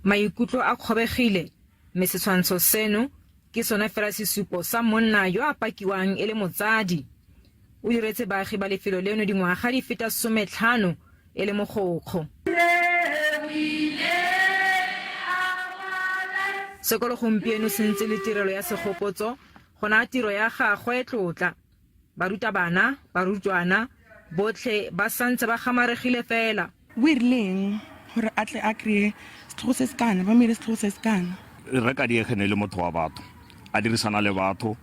maikutlo a kgobegile mme setshwantsho seno ke sona fela sesupo sa monna yo a pakiwang e le motsadi. O diretse baagi ba lefelo leno dingwaga di feta 15 e le mogokgo. Sekolo gompieno se ntse le tirelo ya segopotso gona tiro ya gagwe tlotla. Barutabana, barutwana botlhe ba santse ba gamaregile fela. O irileng gore a tle a kree sehlogo se se kana ba mere sehlogo se se kana? Re Kadiege le motho wa batho a dirisana le batho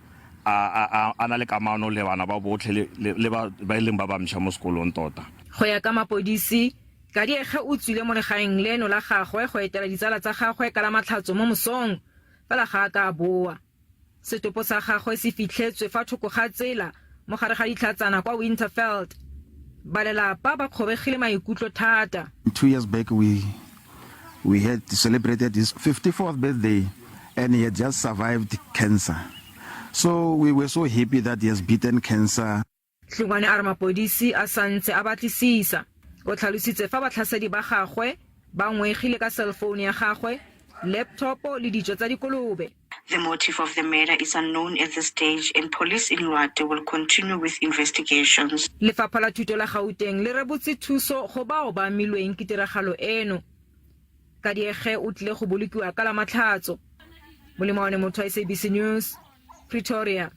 a na le kamano le bana ba botlhe le ba ileng ba bamsha mo sekolong tota. Go ya ka mapodisi Kadiege o tswile mo legaeng leno la gagwe go etela ditsala tsa gagwe ka la matlhatso mo mosong fela ga ka boa. Setopo sa gagwe se fitlhetswe fa thoko ga tsela mo gare ga ditlhatsana kwa Winterfeld. Balelapa ba kgobegile maikutlo thata. 2 years back we had celebrated his 54th birthday and he had just survived cancer. So we were so happy that he has beaten cancer. Hlungwane a re mapodisi a santse a batlisisa. O tlhalositse fa batlhasedi ba gagwe ba ngwegile ka cellphone ya gagwe, laptop le dijo tsa dikolobe. The motive of the murder is unknown at this stage and police in Lwate will continue with investigations. Lefapha la thuto la Gauteng le rebotse thuso go bao ba milweng ke tiragalo eno. Kadiege o tlile go bolokiwa ka la matlhatso. Molemoane motho wa SABC News, Pretoria.